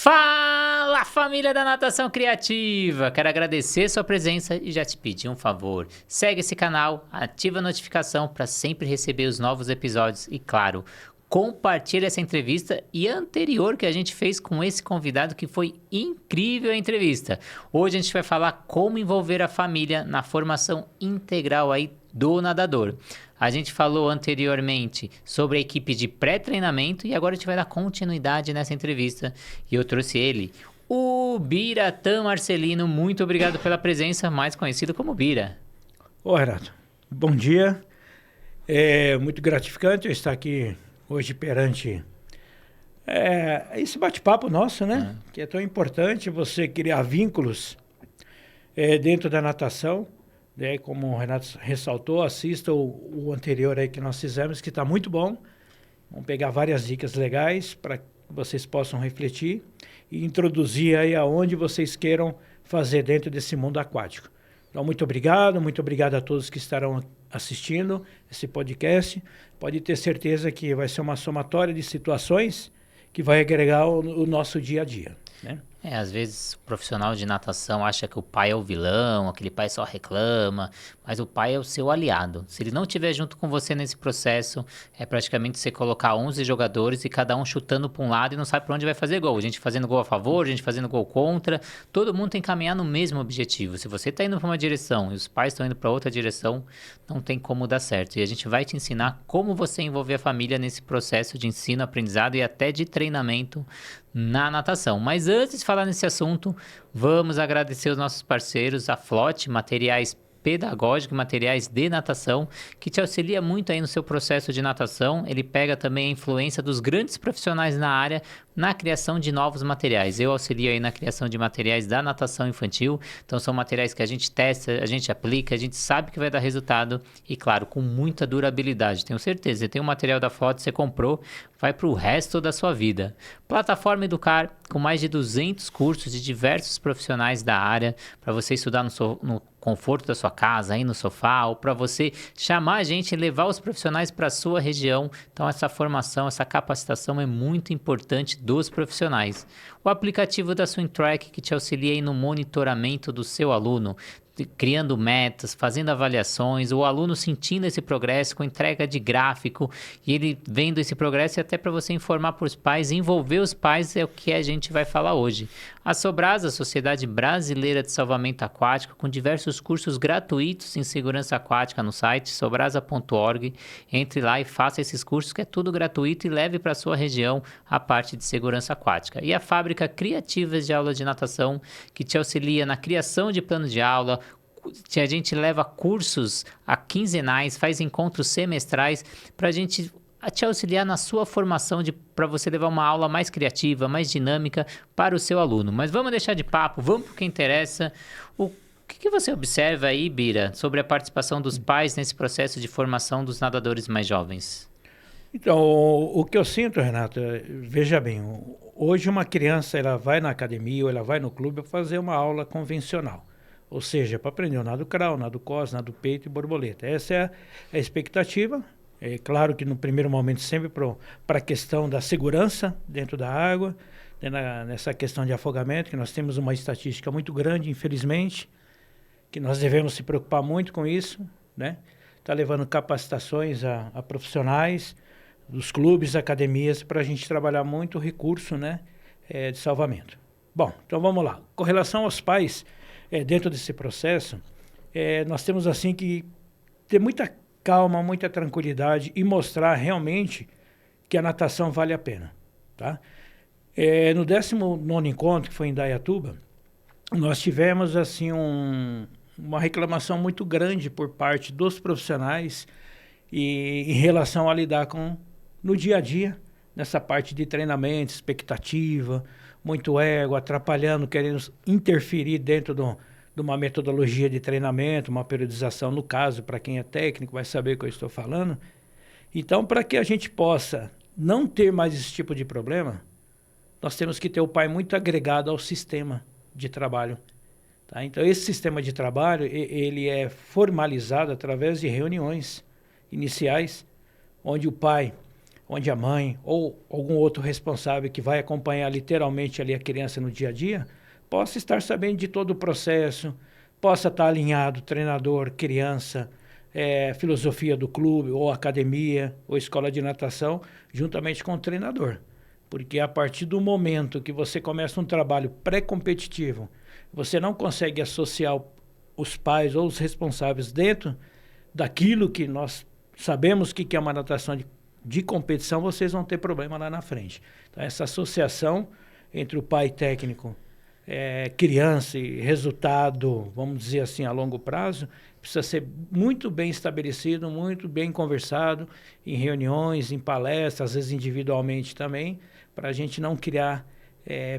Fala, família da Natação Criativa! Quero agradecer sua presença e já te pedir um favor. Segue esse canal, ativa a notificação para sempre receber os novos episódios e, claro, compartilha essa entrevista e a anterior que a gente fez com esse convidado que foi incrível a entrevista. Hoje a gente vai falar como envolver a família na formação integral aí do nadador. A gente falou anteriormente sobre a equipe de pré-treinamento e agora a gente vai dar continuidade nessa entrevista. E eu trouxe ele, o Biratã Marcelino. Muito obrigado pela presença, mais conhecido como Bira. Ô, Renato, bom dia. É muito gratificante eu estar aqui hoje perante esse bate-papo nosso, né? Que é tão importante você criar vínculos dentro da natação. Como o Renato ressaltou, assista o anterior aí que nós fizemos, que está muito bom. Vamos pegar várias dicas legais para que vocês possam refletir e introduzir aí aonde vocês queiram fazer dentro desse mundo aquático. Então, muito obrigado a todos que estarão assistindo esse podcast. Pode ter certeza que vai ser uma somatória de situações que vai agregar o nosso dia a dia, né? Às vezes o profissional de natação acha que o pai é o vilão, aquele pai só reclama, mas o pai é o seu aliado. Se ele não estiver junto com você nesse processo, é praticamente você colocar 11 jogadores e cada um chutando para um lado e não sabe para onde vai fazer gol. Gente fazendo gol a favor, gente fazendo gol contra, todo mundo tem que caminhar no mesmo objetivo. Se você está indo para uma direção e os pais estão indo para outra direção, não tem como dar certo. E a gente vai te ensinar como você envolver a família nesse processo de ensino, aprendizado e até de treinamento na natação. Mas antes de falar nesse assunto, vamos agradecer os nossos parceiros, a Flote, materiais pedagógicos, materiais de natação, que te auxilia muito aí no seu processo de natação. Ele pega também a influência dos grandes profissionais na área na criação de novos materiais. Eu auxilio aí na criação de materiais da natação infantil, então são materiais que a gente testa, a gente aplica, a gente sabe que vai dar resultado e, claro, com muita durabilidade. Tenho certeza, você tem um material da Flote, você comprou, vai para o resto da sua vida. Plataforma Educar, com mais de 200 cursos de diversos profissionais da área, para você estudar no conforto da sua casa, aí no sofá, ou para você chamar a gente e levar os profissionais para a sua região. Então essa formação, essa capacitação é muito importante dos profissionais. O aplicativo da SwimTrack, que te auxilia aí no monitoramento do seu aluno, criando metas, fazendo avaliações, o aluno sentindo esse progresso com entrega de gráfico e ele vendo esse progresso e até para você informar para os pais, envolver os pais é o que a gente vai falar hoje. A Sobrasa, Sociedade Brasileira de Salvamento Aquático, com diversos cursos gratuitos em segurança aquática no site sobrasa.org. Entre lá e faça esses cursos que é tudo gratuito e leve para a sua região a parte de segurança aquática. E a Fábrica Criativas de Aula de Natação, que te auxilia na criação de plano de aula. A gente leva cursos quinzenais, faz encontros semestrais para a gente te auxiliar na sua formação para você levar uma aula mais criativa, mais dinâmica para o seu aluno. Mas vamos deixar de papo, vamos para o que interessa. O que você observa aí, Bira, sobre a participação dos pais nesse processo de formação dos nadadores mais jovens? Então, o que eu sinto, Renato, veja bem, hoje uma criança ela vai na academia ou ela vai no clube fazer uma aula convencional. Ou seja, para aprender o nado crawl, nado cos, nado peito e borboleta. Essa é a expectativa. É claro que no primeiro momento sempre para a questão da segurança dentro da água, nessa questão de afogamento, que nós temos uma estatística muito grande, infelizmente, que nós devemos se preocupar muito com isso, né? Tá levando capacitações a profissionais dos clubes, academias, para a gente trabalhar muito o recurso, né, de salvamento. Bom, então vamos lá. Com relação aos pais, dentro desse processo, nós temos assim que ter muita calma, muita tranquilidade e mostrar realmente que a natação vale a pena, tá? No 19º encontro, que foi em Indaiatuba, nós tivemos assim uma reclamação muito grande por parte dos profissionais em relação a lidar no dia a dia, nessa parte de treinamento, expectativa, muito ego, atrapalhando, querendo interferir dentro de uma metodologia de treinamento, uma periodização, no caso, para quem é técnico vai saber o que eu estou falando. Então, para que a gente possa não ter mais esse tipo de problema, nós temos que ter o pai muito agregado ao sistema de trabalho. Tá? Então, esse sistema de trabalho, ele é formalizado através de reuniões iniciais, onde o pai onde a mãe ou algum outro responsável que vai acompanhar literalmente ali a criança no dia a dia, possa estar sabendo de todo o processo, possa estar alinhado, treinador, criança, filosofia do clube, ou academia, ou escola de natação, juntamente com o treinador. Porque a partir do momento que você começa um trabalho pré-competitivo, você não consegue associar os pais ou os responsáveis dentro daquilo que nós sabemos que é uma natação de competição, vocês vão ter problema lá na frente. Então, essa associação entre o pai técnico, criança e resultado, vamos dizer assim, a longo prazo, precisa ser muito bem estabelecido, muito bem conversado em reuniões, em palestras, às vezes individualmente também, para a gente não criar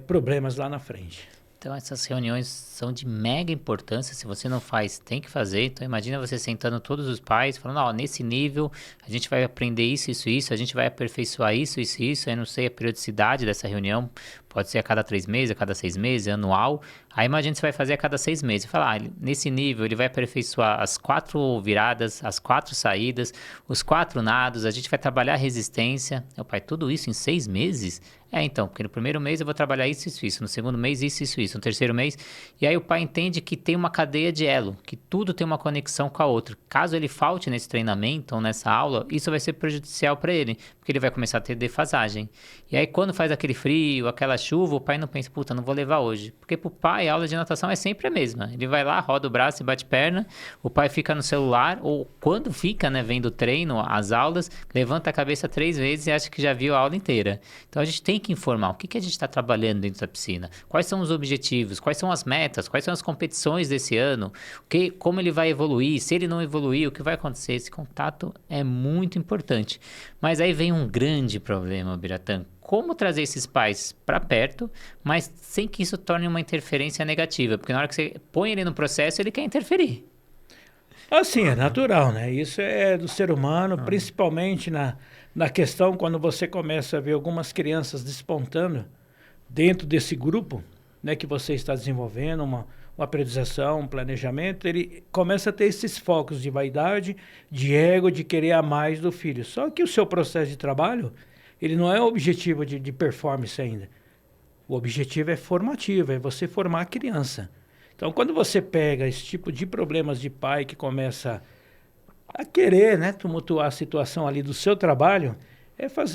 problemas lá na frente. Então, essas reuniões são de mega importância. Se você não faz, tem que fazer. Então, imagina você sentando todos os pais, falando, ó, nesse nível, a gente vai aprender isso, isso, isso, a gente vai aperfeiçoar isso, isso, isso. Eu não sei a periodicidade dessa reunião, pode ser a cada 3 meses, a cada 6 meses, anual. Aí, imagina que você vai fazer a cada 6 meses. Falar, nesse nível, ele vai aperfeiçoar as 4 viradas, as 4 saídas, os 4 nados, a gente vai trabalhar a resistência. Meu pai, tudo isso em 6 meses? Então, porque no primeiro mês eu vou trabalhar isso, isso, isso. No segundo mês, isso, isso, isso. No terceiro mês... E aí o pai entende que tem uma cadeia de elo, que tudo tem uma conexão com a outra. Caso ele falte nesse treinamento ou nessa aula, isso vai ser prejudicial para ele, porque ele vai começar a ter defasagem. E aí quando faz aquele frio, aquela chuva, o pai não pensa, puta, não vou levar hoje. Porque pro pai a aula de natação é sempre a mesma. Ele vai lá, roda o braço e bate perna, o pai fica no celular, ou quando fica, né, vendo o treino, as aulas, levanta a cabeça 3 vezes e acha que já viu a aula inteira. Então a gente tem que informar o que a gente está trabalhando dentro da piscina, quais são os objetivos, quais são as metas, quais são as competições desse ano, como ele vai evoluir, se ele não evoluir, o que vai acontecer. Esse contato é muito importante. Mas aí vem um grande problema, Biratã. Como trazer esses pais para perto, mas sem que isso torne uma interferência negativa? Porque na hora que você põe ele no processo, ele quer interferir. Assim, é natural, né? Isso é do ser humano, principalmente na questão quando você começa a ver algumas crianças despontando dentro desse grupo, né, que você está desenvolvendo, uma periodização, um planejamento, ele começa a ter esses focos de vaidade, de ego, de querer a mais do filho. Só que o seu processo de trabalho, ele não é o objetivo de performance ainda. O objetivo é formativo, é você formar a criança. Então, quando você pega esse tipo de problemas de pai que começa a querer, né, tumultuar a situação ali do seu trabalho,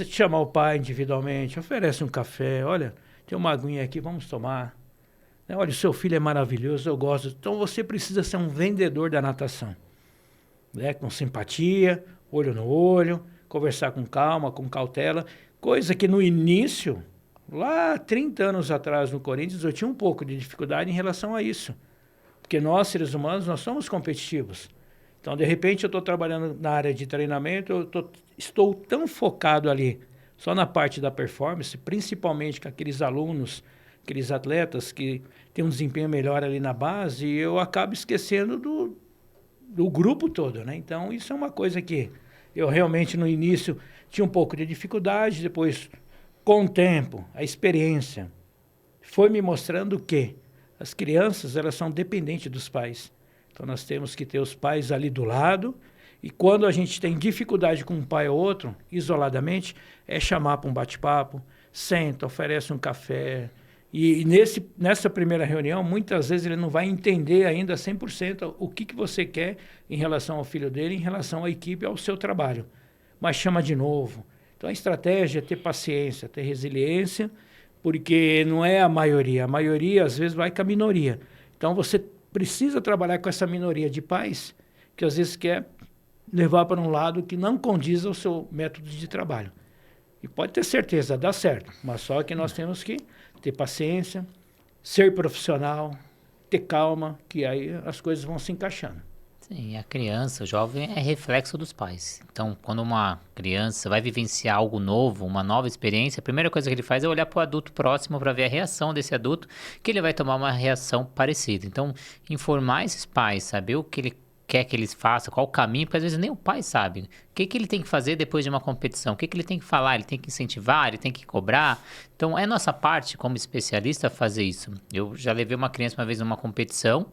chamar o pai individualmente, oferece um café, olha, tem uma aguinha aqui, vamos tomar. Olha, o seu filho é maravilhoso, eu gosto. Então, você precisa ser um vendedor da natação. Né? Com simpatia, olho no olho, conversar com calma, com cautela. Coisa que no início, lá 30 anos atrás no Corinthians, eu tinha um pouco de dificuldade em relação a isso. Porque nós, seres humanos, nós somos competitivos. Então, de repente, eu estou trabalhando na área de treinamento, estou tão focado ali, só na parte da performance, principalmente com aqueles alunos, aqueles atletas que têm um desempenho melhor ali na base, e eu acabo esquecendo do grupo todo, né? Então, isso é uma coisa que eu realmente, no início, tinha um pouco de dificuldade, depois, com o tempo, a experiência foi me mostrando que as crianças, elas são dependentes dos pais. Então, nós temos que ter os pais ali do lado, e quando a gente tem dificuldade com um pai ou outro, isoladamente, é chamar para um bate-papo, senta, oferece um café. E nessa primeira reunião, muitas vezes ele não vai entender ainda 100% o que você quer em relação ao filho dele, em relação à equipe, ao seu trabalho. Mas chama de novo. Então, a estratégia é ter paciência, ter resiliência, porque não é a maioria, às vezes, vai com a minoria. Então, você precisa trabalhar com essa minoria de pais que, às vezes, quer levar para um lado que não condiz ao seu método de trabalho. E pode ter certeza, dá certo, mas só que nós temos que ter paciência, ser profissional, ter calma, que aí as coisas vão se encaixando. Sim, a criança, o jovem é reflexo dos pais. Então, quando uma criança vai vivenciar algo novo, uma nova experiência, a primeira coisa que ele faz é olhar para o adulto próximo para ver a reação desse adulto, que ele vai tomar uma reação parecida. Então, informar esses pais, saber o que ele quer que eles façam, qual o caminho, porque às vezes nem o pai sabe. O que ele tem que fazer depois de uma competição? O que ele tem que falar? Ele tem que incentivar? Ele tem que cobrar? Então, é nossa parte como especialista fazer isso. Eu já levei uma criança uma vez numa competição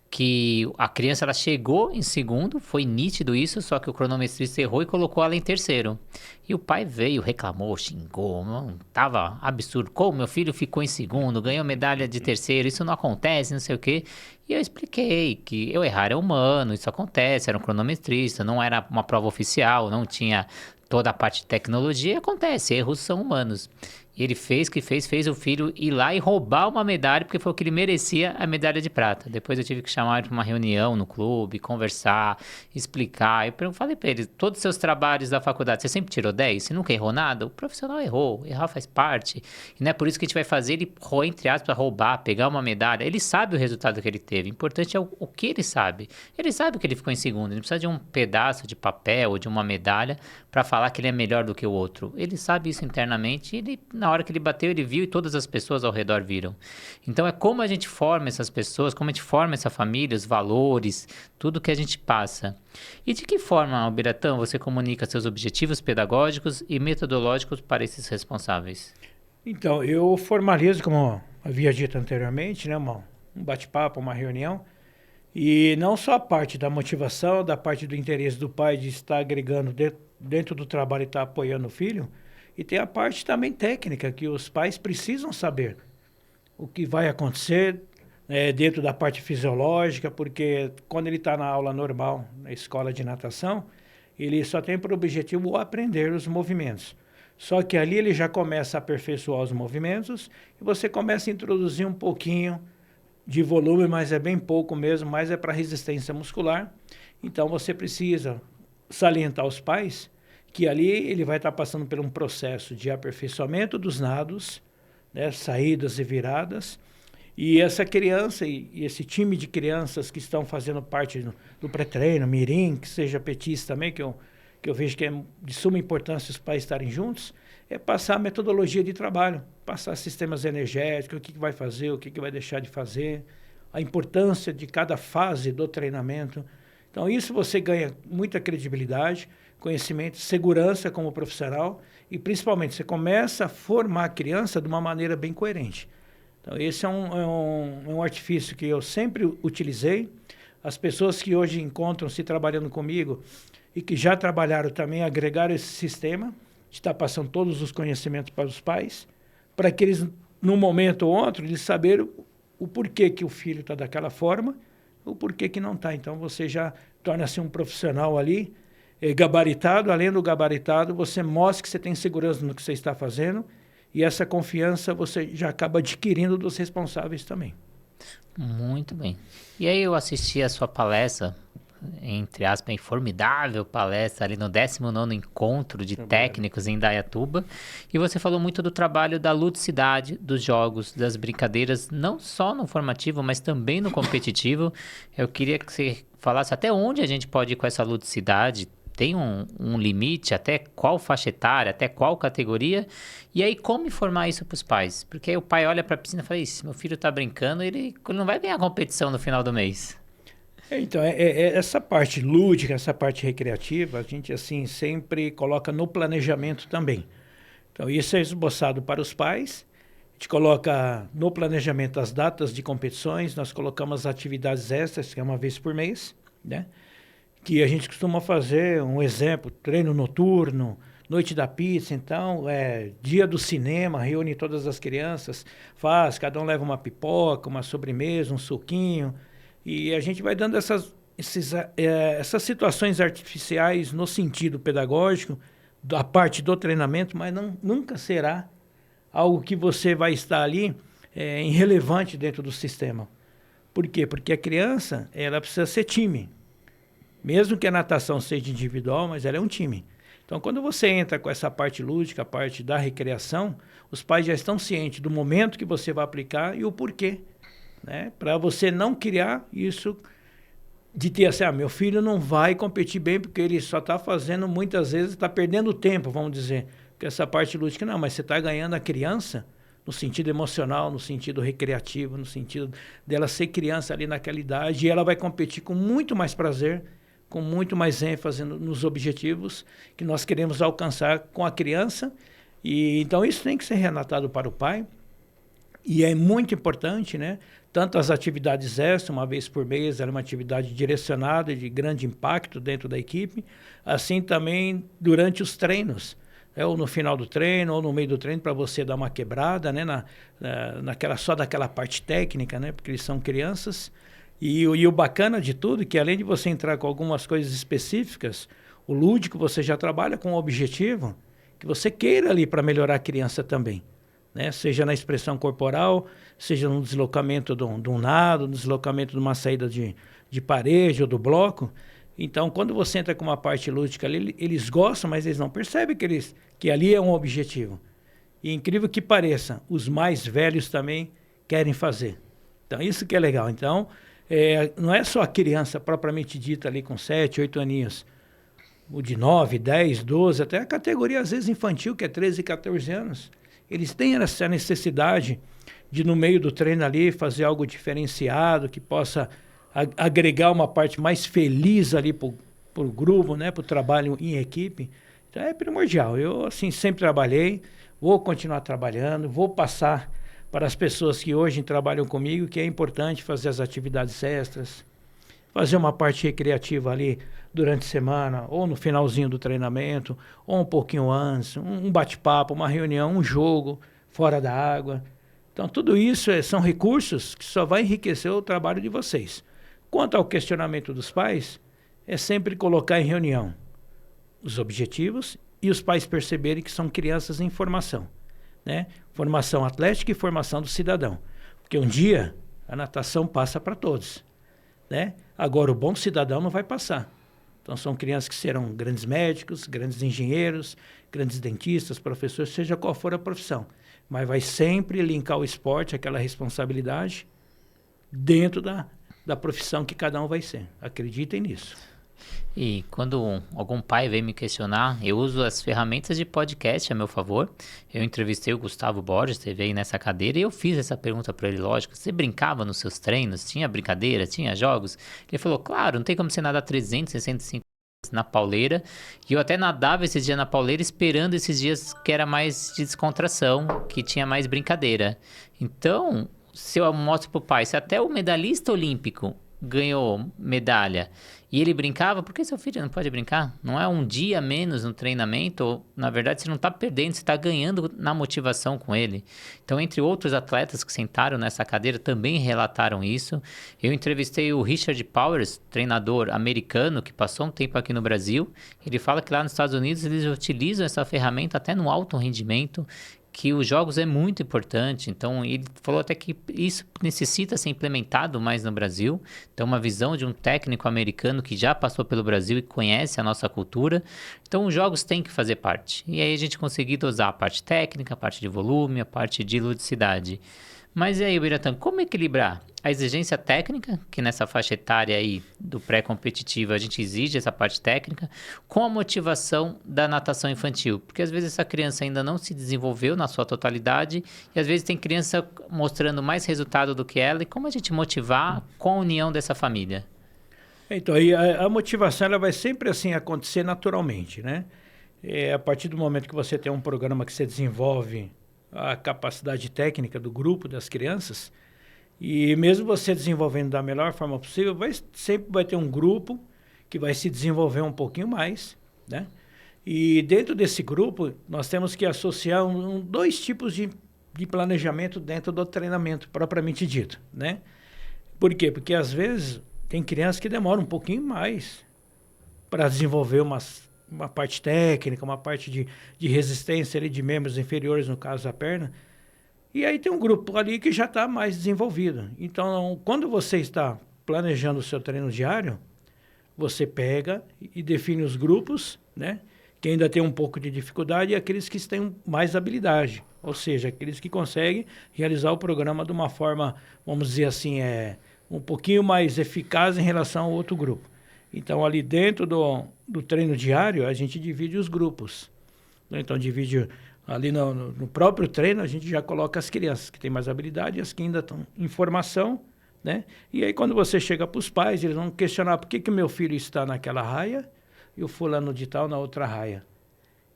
que a criança ela chegou em segundo, foi nítido isso, só que o cronometrista errou e colocou ela em terceiro. E o pai veio, reclamou, xingou, não, tava absurdo. Como meu filho ficou em segundo, ganhou medalha de terceiro, isso não acontece, não sei o quê. E eu expliquei que eu errar é humano, isso acontece, era um cronometrista, não era uma prova oficial, não tinha toda a parte de tecnologia, acontece, erros são humanos. E ele fez fez o filho ir lá e roubar uma medalha, porque foi o que ele merecia, a medalha de prata. Depois eu tive que chamar ele para uma reunião no clube, conversar, explicar. Eu falei para ele, todos os seus trabalhos da faculdade, você sempre tirou 10? Você nunca errou nada? O profissional errou, errar faz parte. E não é por isso que a gente vai fazer ele, entre aspas, roubar, pegar uma medalha. Ele sabe o resultado que ele teve, o importante é o que ele sabe. Ele sabe que ele ficou em segundo, ele não precisa de um pedaço de papel ou de uma medalha para falar que ele é melhor do que o outro. Ele sabe isso internamente e ele, na hora que ele bateu, ele viu e todas as pessoas ao redor viram. Então é como a gente forma essas pessoas, como a gente forma essa família, os valores, tudo que a gente passa. E de que forma, Albiratã, você comunica seus objetivos pedagógicos e metodológicos para esses responsáveis? Então, eu formalizo, como havia dito anteriormente, né, um bate-papo, uma reunião, e não só a parte da motivação, da parte do interesse do pai de estar agregando dentro do trabalho e estar apoiando o filho, e tem a parte também técnica, que os pais precisam saber o que vai acontecer dentro da parte fisiológica, porque quando ele está na aula normal, na escola de natação, ele só tem por objetivo aprender os movimentos. Só que ali ele já começa a aperfeiçoar os movimentos e você começa a introduzir um pouquinho de volume, mas é bem pouco mesmo, mas é para resistência muscular. Então você precisa salientar aos pais que ali ele vai estar passando por um processo de aperfeiçoamento dos nados, né, saídas e viradas, e essa criança e esse time de crianças que estão fazendo parte do pré-treino, mirim, que seja petista também, que eu vejo que é de suma importância os pais estarem juntos, é passar a metodologia de trabalho, passar sistemas energéticos, o que vai fazer, o que vai deixar de fazer, a importância de cada fase do treinamento. Então, isso você ganha muita credibilidade, conhecimento, segurança como profissional e, principalmente, você começa a formar a criança de uma maneira bem coerente. Então, esse é um artifício que eu sempre utilizei. As pessoas que hoje encontram-se trabalhando comigo e que já trabalharam também, agregaram esse sistema, de estar passando todos os conhecimentos para os pais, para que eles, num momento ou outro, eles saberem o porquê que o filho está daquela forma, o porquê que não está. Então, você já torna-se um profissional ali, gabaritado. Além do gabaritado, você mostra que você tem segurança no que você está fazendo e essa confiança você já acaba adquirindo dos responsáveis também. Muito bem. E aí eu assisti a sua palestra, entre aspas, formidável palestra ali no 19º Encontro de Técnicos em Indaiatuba, e você falou muito do trabalho da ludicidade dos jogos, das brincadeiras, não só no formativo, mas também no competitivo. Eu queria que você falasse até onde a gente pode ir com essa ludicidade. Tem um limite, até qual faixa etária, até qual categoria, e aí como informar isso para os pais? Porque aí o pai olha para a piscina e fala, meu filho está brincando, ele não vai ganhar competição no final do mês. Então, essa parte lúdica, essa parte recreativa, a gente assim sempre coloca no planejamento também. Então, isso é esboçado para os pais, a gente coloca no planejamento as datas de competições, nós colocamos atividades extras, que é uma vez por mês, né? Que a gente costuma fazer, um exemplo, treino noturno, noite da pizza, então, dia do cinema, reúne todas as crianças, cada um leva uma pipoca, uma sobremesa, um suquinho, e a gente vai dando essas situações artificiais no sentido pedagógico, da parte do treinamento, mas nunca será algo que você vai estar ali irrelevante dentro do sistema. Por quê? Porque a criança, ela precisa ser time. Mesmo que a natação seja individual, mas ela é um time. Então, quando você entra com essa parte lúdica, a parte da recreação, os pais já estão cientes do momento que você vai aplicar e o porquê, né? Para você não criar isso de ter assim, meu filho não vai competir bem porque ele só está fazendo, muitas vezes, está perdendo tempo, vamos dizer. Porque essa parte lúdica, não, mas você está ganhando a criança no sentido emocional, no sentido recreativo, no sentido dela ser criança ali naquela idade, e ela vai competir com muito mais prazer, com muito mais ênfase nos objetivos que nós queremos alcançar com a criança. E então isso tem que ser relatado para o pai. E é muito importante, né? Tanto as atividades extras, uma vez por mês, era uma atividade direcionada e de grande impacto dentro da equipe, assim também durante os treinos, né? Ou no final do treino, ou no meio do treino, para você dar uma quebrada, né? Só daquela parte técnica, né? Porque eles são crianças. E o bacana de tudo é que, além de você entrar com algumas coisas específicas, o lúdico você já trabalha com o objetivo que você queira ali para melhorar a criança também. Né? Seja na expressão corporal, seja no deslocamento de um nado, no deslocamento de uma saída de parede ou do bloco. Então, quando você entra com uma parte lúdica ali, eles gostam, mas eles não percebem que ali é um objetivo. E incrível que pareça, os mais velhos também querem fazer. Então, isso que é legal. Então, não é só a criança propriamente dita ali com 7, 8 aninhos, o de 9, 10, 12, até a categoria às vezes infantil, que é 13, 14 anos. Eles têm essa necessidade de, no meio do treino ali, fazer algo diferenciado, que possa agregar uma parte mais feliz ali para o grupo, né, para o trabalho em equipe. Então é primordial. Eu, assim, sempre trabalhei, vou continuar trabalhando, vou passar para as pessoas que hoje trabalham comigo que é importante fazer as atividades extras, fazer uma parte recreativa ali durante a semana, ou no finalzinho do treinamento, ou um pouquinho antes, um bate-papo, uma reunião, um jogo fora da água. Então, tudo isso são recursos que só vai enriquecer o trabalho de vocês. Quanto ao questionamento dos pais, é sempre colocar em reunião os objetivos e os pais perceberem que são crianças em formação, né? Formação atlética e formação do cidadão. Porque um dia a natação passa para todos, né? Agora, o bom cidadão não vai passar. Então, são crianças que serão grandes médicos, grandes engenheiros, grandes dentistas, professores, seja qual for a profissão. Mas vai sempre linkar o esporte, aquela responsabilidade, dentro da profissão que cada um vai ser. Acreditem nisso. E quando algum pai vem me questionar, eu uso as ferramentas de podcast a meu favor. Eu entrevistei o Gustavo Borges, esteve aí nessa cadeira, e eu fiz essa pergunta para ele, lógico. Você brincava nos seus treinos? Tinha brincadeira? Tinha jogos? Ele falou, claro, não tem como você nadar 365 na pauleira. E eu até nadava esses dias na pauleira esperando esses dias que era mais de descontração, que tinha mais brincadeira. Então, se eu mostro pro pai, se até o medalhista olímpico ganhou medalha e ele brincava, por que seu filho não pode brincar? Não é um dia menos no treinamento, ou, na verdade você não está perdendo, você está ganhando na motivação com ele. Então, entre outros atletas que sentaram nessa cadeira também relataram isso. Eu entrevistei o Richard Powers, treinador americano que passou um tempo aqui no Brasil. Ele fala que lá nos Estados Unidos eles utilizam essa ferramenta até no alto rendimento, que os jogos é muito importante. Então, ele falou até que isso necessita ser implementado mais no Brasil. Então, uma visão de um técnico americano que já passou pelo Brasil e conhece a nossa cultura. Então, os jogos têm que fazer parte. E aí a gente conseguir dosar a parte técnica, a parte de volume, a parte de ludicidade. Mas e aí, Biratã, como equilibrar a exigência técnica, que nessa faixa etária aí do pré-competitivo a gente exige essa parte técnica, com a motivação da natação infantil? Porque às vezes essa criança ainda não se desenvolveu na sua totalidade e às vezes tem criança mostrando mais resultado do que ela. E como a gente motivar com a união dessa família? Então, aí a motivação ela vai sempre assim acontecer naturalmente, né? A partir do momento que você tem um programa que você desenvolve a capacidade técnica do grupo, das crianças, e mesmo você desenvolvendo da melhor forma possível, sempre vai ter um grupo que vai se desenvolver um pouquinho mais, né? E dentro desse grupo, nós temos que associar dois tipos de planejamento dentro do treinamento, propriamente dito, né? Por quê? Porque às vezes tem crianças que demoram um pouquinho mais para desenvolver uma parte técnica, uma parte de resistência ali de membros inferiores, no caso da perna. E aí tem um grupo ali que já está mais desenvolvido. Então, quando você está planejando o seu treino diário, você pega e define os grupos, né? Que ainda tem um pouco de dificuldade e aqueles que têm mais habilidade. Ou seja, aqueles que conseguem realizar o programa de uma forma, vamos dizer assim, um pouquinho mais eficaz em relação ao outro grupo. Então, ali dentro do treino diário, a gente divide os grupos. Então, divide ali no próprio treino, a gente já coloca as crianças que têm mais habilidade e as que ainda estão em formação, né? E aí, quando você chega para os pais, eles vão questionar por que meu filho está naquela raia e o fulano de tal na outra raia.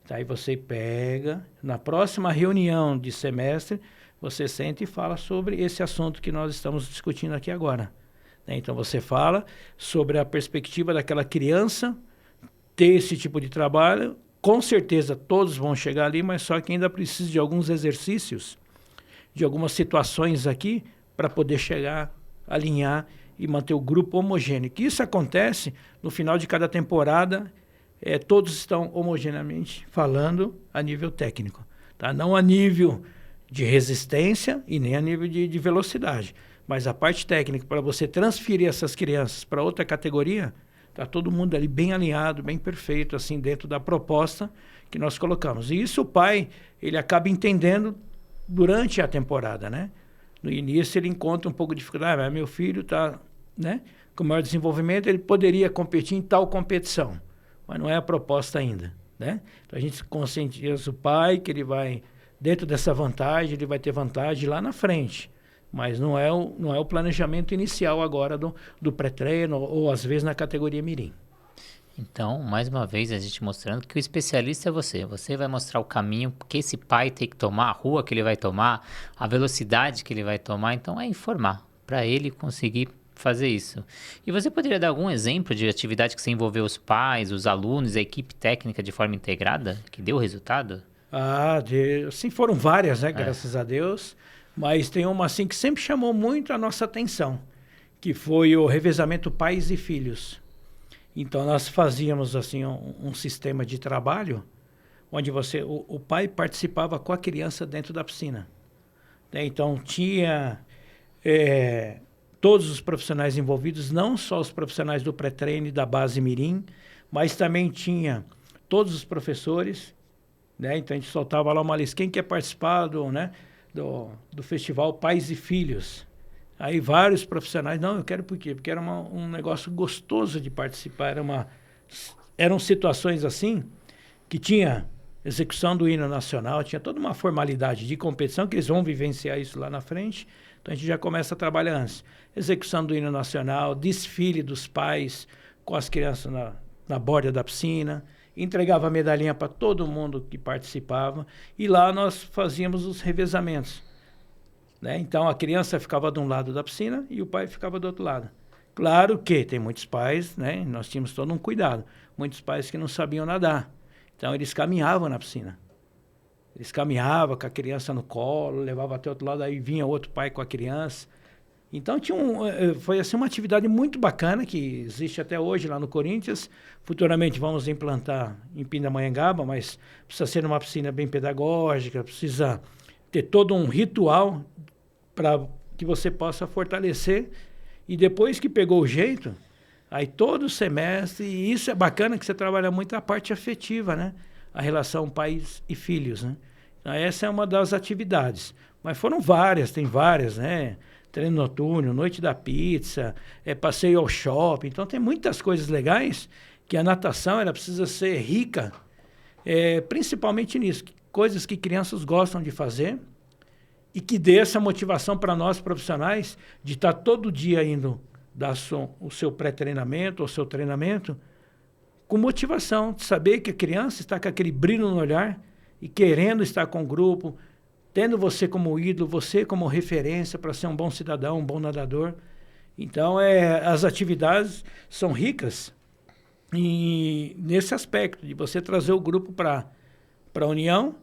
Então, aí você pega, na próxima reunião de semestre, você senta e fala sobre esse assunto que nós estamos discutindo aqui agora. Né? Então você fala sobre a perspectiva daquela criança ter esse tipo de trabalho. Com certeza todos vão chegar ali, mas só que ainda precisa de alguns exercícios, de algumas situações aqui, para poder chegar, alinhar e manter o grupo homogêneo. Que isso acontece no final de cada temporada, todos estão homogeneamente falando a nível técnico, tá? Não a nível de resistência e nem a nível de velocidade, mas a parte técnica, para você transferir essas crianças para outra categoria, está todo mundo ali bem alinhado, bem perfeito, assim, dentro da proposta que nós colocamos. E isso o pai, ele acaba entendendo durante a temporada, né? No início ele encontra um pouco de dificuldade, mas meu filho está, né, com maior desenvolvimento, ele poderia competir em tal competição, mas não é a proposta ainda, né? Então a gente conscientiza o pai que ele vai, dentro dessa vantagem, ele vai ter vantagem lá na frente. Mas não é o planejamento inicial agora do pré-treino ou às vezes na categoria mirim. Então, mais uma vez, a gente mostrando que o especialista é você. Você vai mostrar o caminho que esse pai tem que tomar, a rua que ele vai tomar, a velocidade que ele vai tomar. Então, é informar para ele conseguir fazer isso. E você poderia dar algum exemplo de atividade que você envolveu os pais, os alunos, a equipe técnica de forma integrada, que deu resultado? Sim, foram várias, né? Graças a Deus. Mas tem uma assim que sempre chamou muito a nossa atenção, que foi o revezamento pais e filhos. Então nós fazíamos assim um sistema de trabalho onde o pai participava com a criança dentro da piscina. Né? Então tinha todos os profissionais envolvidos, não só os profissionais do pré-treino e da base mirim, mas também tinha todos os professores, né? Então a gente soltava lá uma lista, quem quer participar do festival Pais e Filhos. Aí vários profissionais, não, eu quero por quê? Porque era um negócio gostoso de participar, eram situações assim, que tinha execução do hino nacional, tinha toda uma formalidade de competição, que eles vão vivenciar isso lá na frente, então a gente já começa a trabalhar antes. Execução do hino nacional, desfile dos pais com as crianças na borda da piscina, entregava a medalhinha para todo mundo que participava, e lá nós fazíamos os revezamentos. Né? Então a criança ficava de um lado da piscina e o pai ficava do outro lado. Claro que tem muitos pais, né? Nós tínhamos todo um cuidado, muitos pais que não sabiam nadar. Então eles caminhavam na piscina. Eles caminhavam com a criança no colo, levavam até o outro lado, aí vinha outro pai com a criança. Então foi assim uma atividade muito bacana que existe até hoje lá no Corinthians. Futuramente vamos implantar em Pindamonhangaba, mas precisa ser uma piscina bem pedagógica, precisa ter todo um ritual para que você possa fortalecer. E depois que pegou o jeito, aí todo semestre, e isso é bacana que você trabalha muito a parte afetiva, né? A relação pais e filhos, né? Então essa é uma das atividades. Mas foram várias, tem várias, né? Treino noturno, noite da pizza, passeio ao shopping. Então tem muitas coisas legais que a natação ela precisa ser rica, principalmente nisso. Coisas que crianças gostam de fazer e que dê essa motivação para nós profissionais de estar todo dia indo dar o seu pré-treinamento ou seu treinamento com motivação, de saber que a criança está com aquele brilho no olhar e querendo estar com o grupo, tendo você como ídolo, você como referência para ser um bom cidadão, um bom nadador. Então, as atividades são ricas e nesse aspecto de você trazer o grupo para a união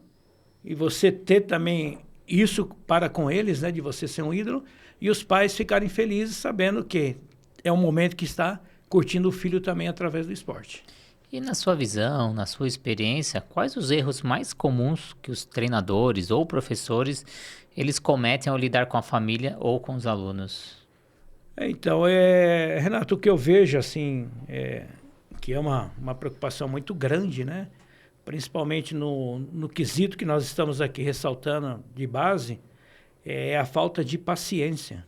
e você ter também isso para com eles, né, de você ser um ídolo, e os pais ficarem felizes sabendo que é um momento que está curtindo o filho também através do esporte. E na sua visão, na sua experiência, quais os erros mais comuns que os treinadores ou professores eles cometem ao lidar com a família ou com os alunos? Então, Renato, o que eu vejo assim, que é uma preocupação muito grande, né? Principalmente no quesito que nós estamos aqui ressaltando de base, é a falta de paciência.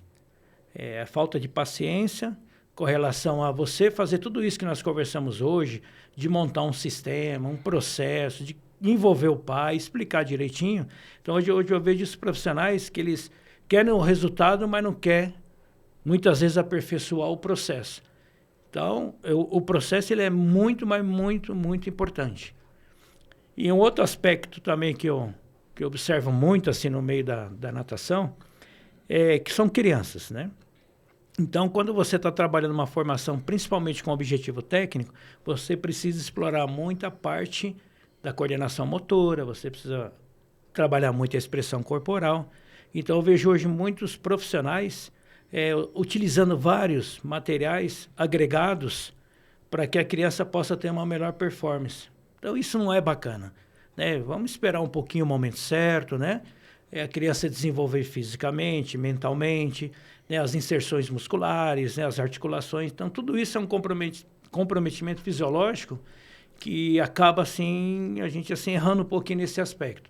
A falta de paciência com relação a você fazer tudo isso que nós conversamos hoje, de montar um sistema, um processo, de envolver o pai, explicar direitinho. Então, hoje eu vejo os profissionais que eles querem o resultado, mas não querem, muitas vezes, aperfeiçoar o processo. Então, o processo ele é muito, mas muito, muito importante. E um outro aspecto também que eu que eu observo muito assim no meio da natação, é que são crianças, né? Então, quando você está trabalhando uma formação, principalmente com objetivo técnico, você precisa explorar muito a parte da coordenação motora, você precisa trabalhar muito a expressão corporal. Então, eu vejo hoje muitos profissionais utilizando vários materiais agregados para que a criança possa ter uma melhor performance. Então, isso não é bacana, né? Vamos esperar um pouquinho o momento certo, né? A criança desenvolver fisicamente, mentalmente, né? As inserções musculares, né? As articulações. Então, tudo isso é um comprometimento fisiológico que acaba, assim, a gente assim, errando um pouquinho nesse aspecto.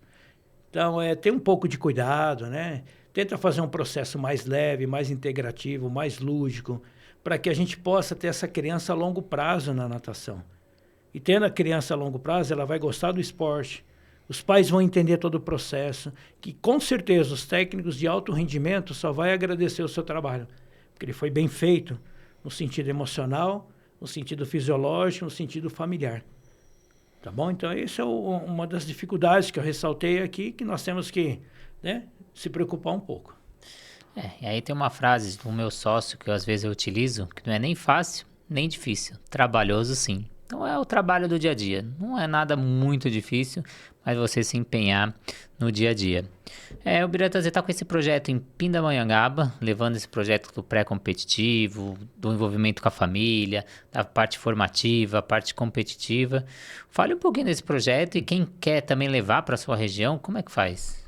Então, ter um pouco de cuidado, né? Tenta fazer um processo mais leve, mais integrativo, mais lúdico, para que a gente possa ter essa criança a longo prazo na natação. E tendo a criança a longo prazo, ela vai gostar do esporte, os pais vão entender todo o processo, que com certeza os técnicos de alto rendimento só vão agradecer o seu trabalho, porque ele foi bem feito no sentido emocional, no sentido fisiológico, no sentido familiar. Tá bom? Então, essa é uma das dificuldades que eu ressaltei aqui, que nós temos que, né, se preocupar um pouco. E aí tem uma frase do meu sócio que às vezes eu utilizo, que não é nem fácil, nem difícil. Trabalhoso sim. Então é o trabalho do dia a dia. Não é nada muito difícil, mas você se empenhar no dia a dia. O Biratã, você está com esse projeto em Pindamonhangaba, levando esse projeto do pré-competitivo, do envolvimento com a família, da parte formativa, a parte competitiva. Fale um pouquinho desse projeto e quem quer também levar para a sua região, como é que faz?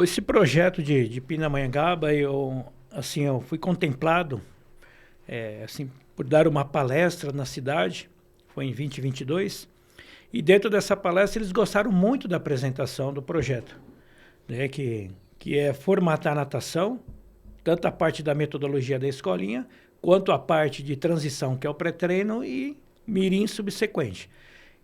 Esse projeto de Pindamonhangaba, eu fui contemplado por dar uma palestra na cidade, foi em 2022, e dentro dessa palestra eles gostaram muito da apresentação do projeto, né, que é formatar a natação, tanto a parte da metodologia da escolinha, quanto a parte de transição, que é o pré-treino, e mirim subsequente.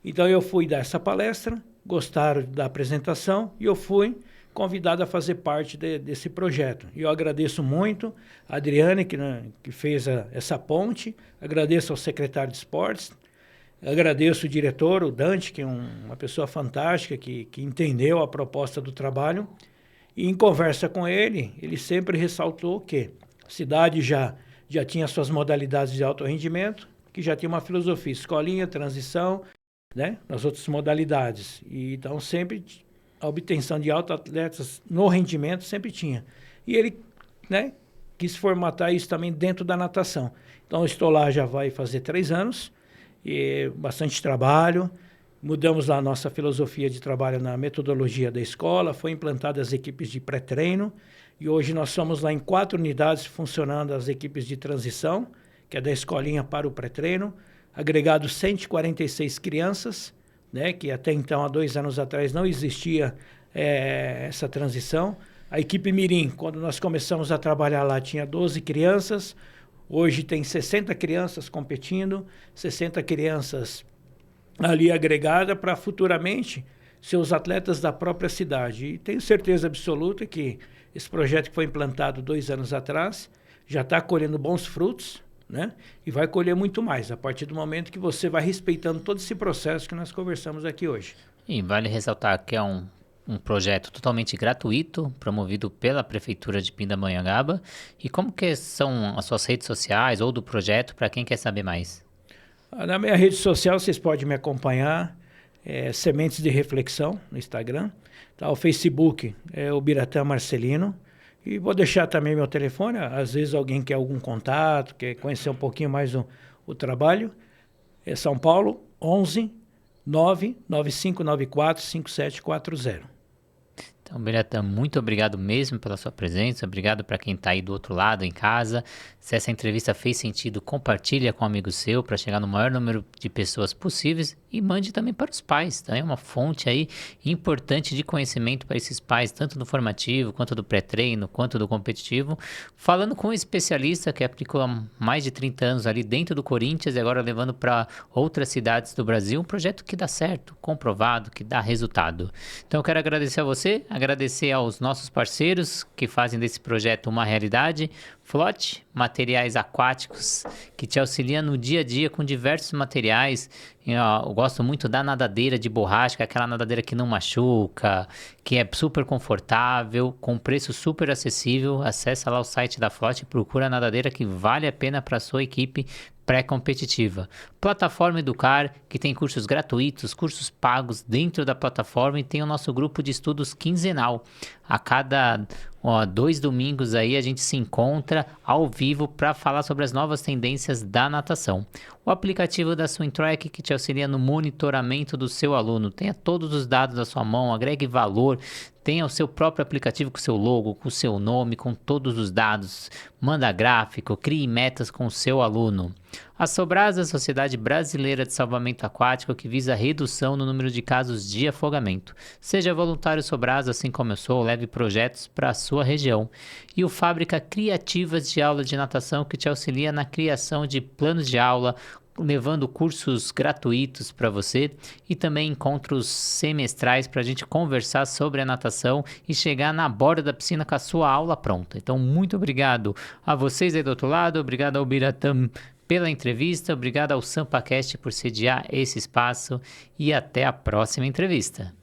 Então eu fui dar essa palestra, gostaram da apresentação, e eu fui convidado a fazer parte desse projeto. E eu agradeço muito a Adriane, que fez essa ponte, agradeço ao secretário de esportes, agradeço o diretor, o Dante, que é uma pessoa fantástica, que entendeu a proposta do trabalho, e em conversa com ele, ele sempre ressaltou que a cidade já tinha suas modalidades de alto rendimento, que já tinha uma filosofia, escolinha, transição, né, nas outras modalidades. E então sempre a obtenção de altos atletas no rendimento sempre tinha. E ele, né, quis formatar isso também dentro da natação. Então, eu estou lá já vai fazer 3 anos, e bastante trabalho. Mudamos lá a nossa filosofia de trabalho na metodologia da escola, foi implantada as equipes de pré-treino, e hoje nós somos lá em 4 unidades funcionando as equipes de transição, que é da escolinha para o pré-treino, agregado 146 crianças, né, que até então, há 2 anos atrás, não existia essa transição. A equipe mirim, quando nós começamos a trabalhar lá, tinha 12 crianças, hoje tem 60 crianças competindo, 60 crianças ali agregadas para futuramente ser os atletas da própria cidade. E tenho certeza absoluta que esse projeto que foi implantado 2 anos atrás já está colhendo bons frutos, né? E vai colher muito mais, a partir do momento que você vai respeitando todo esse processo que nós conversamos aqui hoje. E vale ressaltar que é um projeto totalmente gratuito, promovido pela Prefeitura de Pindamonhangaba. E como que são as suas redes sociais ou do projeto, para quem quer saber mais? Na minha rede social vocês podem me acompanhar, Sementes de Reflexão, no Instagram. Tá, o Facebook é o Biratã Marcelino. E vou deixar também meu telefone, às vezes alguém quer algum contato, quer conhecer um pouquinho mais o trabalho. É São Paulo, 11 99594 5740. Então, Biratã, muito obrigado mesmo pela sua presença, obrigado para quem está aí do outro lado, em casa. Se essa entrevista fez sentido, compartilha com um amigo seu para chegar no maior número de pessoas possíveis e mande também para os pais, tá? É uma fonte aí importante de conhecimento para esses pais, tanto do formativo, quanto do pré-treino, quanto do competitivo. Falando com um especialista que aplicou há mais de 30 anos ali dentro do Corinthians e agora levando para outras cidades do Brasil, um projeto que dá certo, comprovado, que dá resultado. Então, eu quero agradecer a você, agradecer aos nossos parceiros que fazem desse projeto uma realidade. Flote, materiais aquáticos que que te auxilia no dia a dia com diversos materiais. Eu gosto muito da nadadeira de borracha, que é aquela nadadeira que não machuca, que é super confortável, com preço super acessível. Acessa lá o site da Flote e procura a nadadeira que vale a pena para a sua equipe pré-competitiva. Plataforma Educar, que tem cursos gratuitos, cursos pagos dentro da plataforma, e tem o nosso grupo de estudos quinzenal. A cada 2 domingos aí a gente se encontra ao vivo para falar sobre as novas tendências da natação. O aplicativo da SwimTrack, que te auxilia no monitoramento do seu aluno. Tenha todos os dados da sua mão, agregue valor, tenha o seu próprio aplicativo com o seu logo, com o seu nome, com todos os dados. Manda gráfico, crie metas com o seu aluno. A Sobrasa, Sociedade Brasileira de Salvamento Aquático, que visa a redução no número de casos de afogamento. Seja voluntário Sobrasa, assim como eu sou, leve projetos para a sua região. E o Fábrica Criativas de Aula de Natação, que te auxilia na criação de planos de aula, levando cursos gratuitos para você e também encontros semestrais para a gente conversar sobre a natação e chegar na borda da piscina com a sua aula pronta. Então, muito obrigado a vocês aí do outro lado, obrigado ao Biratã pela entrevista, obrigado ao SampaCast por sediar esse espaço e até a próxima entrevista.